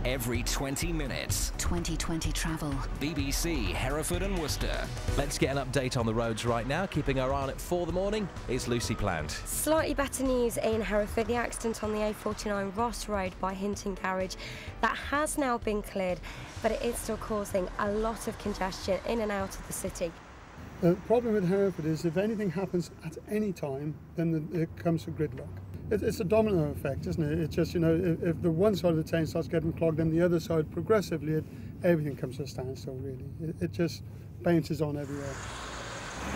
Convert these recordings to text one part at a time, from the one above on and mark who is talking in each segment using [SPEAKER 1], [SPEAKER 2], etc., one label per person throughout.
[SPEAKER 1] every 20 minutes.
[SPEAKER 2] 2020 travel.
[SPEAKER 1] BBC Hereford and Worcester.
[SPEAKER 3] Let's get an update on the roads right now. Keeping our eye on it for the morning is Lucy Plant.
[SPEAKER 4] Slightly better news in Hereford. The accident on the A49 Ross Road by Hinton Garage, that has now been cleared, but it is still causing a lot of congestion in and out of the city.
[SPEAKER 5] The problem with Hereford is if anything happens at any time, then it comes to gridlock. It's a domino effect, isn't it? It's just, you know, if the one side of the chain starts getting clogged, then the other side progressively, everything comes to a standstill, really. It just bounces on everywhere.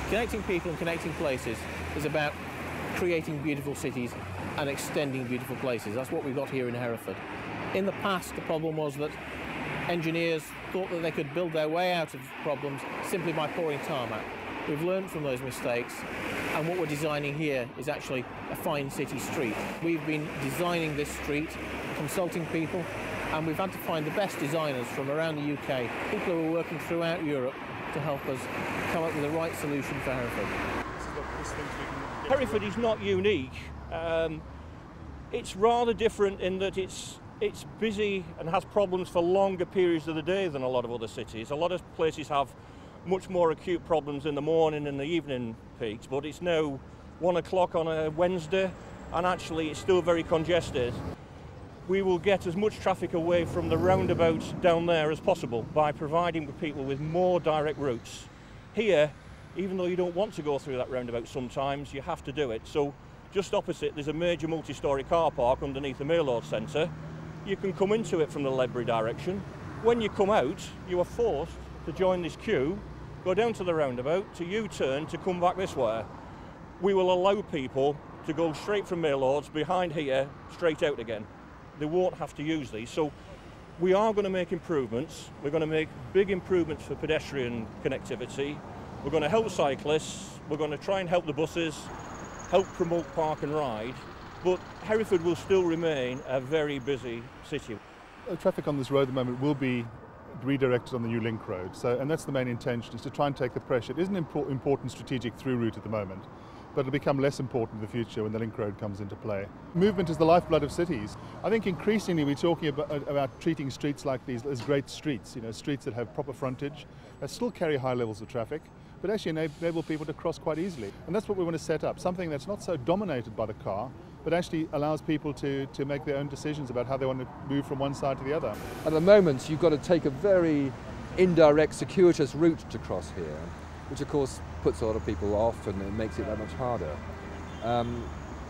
[SPEAKER 6] Connecting people and connecting places is about creating beautiful cities and extending beautiful places. That's what we've got here in Hereford. In the past, the problem was that engineers thought that they could build their way out of problems simply by pouring tarmac. We've learned from those mistakes, and what we're designing here is actually a fine city street. We've been designing this street, consulting people, and we've had to find the best designers from around the UK, people who are working throughout Europe to help us come up with the right solution for Hereford.
[SPEAKER 7] Hereford is not unique. It's rather different in that it's busy and has problems for longer periods of the day than a lot of other cities. A lot of places have much more acute problems in the morning and the evening peaks, but it's now 1 o'clock on a Wednesday and actually it's still very congested. We will get as much traffic away from the roundabouts down there as possible by providing people with more direct routes. Here, even though you don't want to go through that roundabout sometimes, you have to do it. So just opposite, there's a major multi-storey car park underneath the Maylord Centre. You can come into it from the Ledbury direction. When you come out, you are forced to join this queue, go down to the roundabout, to U-turn, to come back this way. We will allow people to go straight from Maylords behind here, straight out again. They won't have to use these. So we are going to make improvements. We're going to make big improvements for pedestrian connectivity. We're going to help cyclists. We're going to try and help the buses, help promote park and ride. But Hereford will still remain a very busy city.
[SPEAKER 8] Traffic on this road at the moment will be redirected on the new link road, and that's the main intention, is to try and take the pressure. It is an important strategic through route at the moment, but it'll become less important in the future when the link road comes into play. Movement is the lifeblood of cities. I think increasingly we're talking about treating streets like these as great streets, you know, streets that have proper frontage, that still carry high levels of traffic, but actually enable people to cross quite easily. And that's what we want to set up, something that's not so dominated by the car, but actually allows people to make their own decisions about how they want to move from one side to the other.
[SPEAKER 9] At the moment, you've got to take a very indirect, circuitous route to cross here, which of course puts a lot of people off and it makes it that much harder.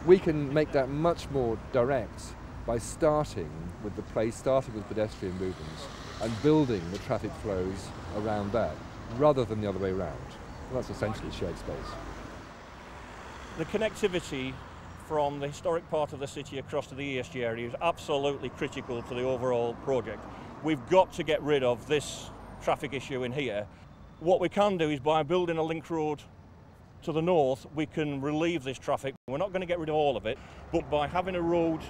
[SPEAKER 9] We can make that much more direct by starting with pedestrian movements and building the traffic flows around that, rather than the other way around. Well, that's essentially shared space.
[SPEAKER 7] The connectivity from the historic part of the city across to the ESG area is absolutely critical to the overall project. We've got to get rid of this traffic issue in here. What we can do is by building a link road to the north, we can relieve this traffic. We're not going to get rid of all of it, but by having a road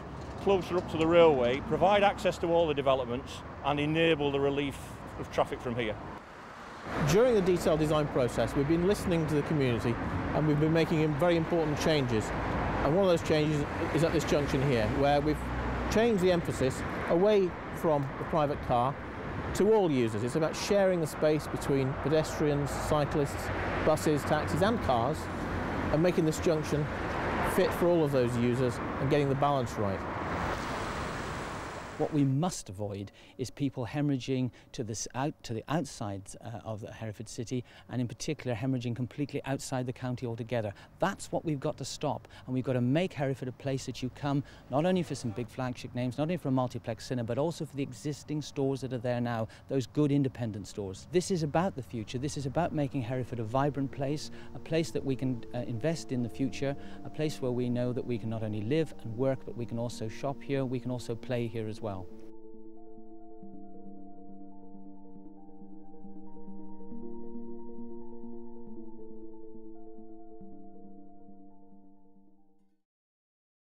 [SPEAKER 7] closer up to the railway, provide access to all the developments and enable the relief of traffic from here.
[SPEAKER 6] During the detailed design process, we've been listening to the community and we've been making very important changes. And one of those changes is at this junction here, where we've changed the emphasis away from the private car to all users. It's about sharing the space between pedestrians, cyclists, buses, taxis and cars, and making this junction fit for all of those users and getting the balance right.
[SPEAKER 10] What we must avoid is people hemorrhaging to the outsides of the Hereford city, and in particular hemorrhaging completely outside the county altogether. That's what we've got to stop, and we've got to make Hereford a place that you come not only for some big flagship names, not only for a multiplex cinema, but also for the existing stores that are there now, those good independent stores. This is about the future. This is about making Hereford a vibrant place, a place that we can invest in the future, a place where we know that we can not only live and work, but we can also shop here, we can also play here as well.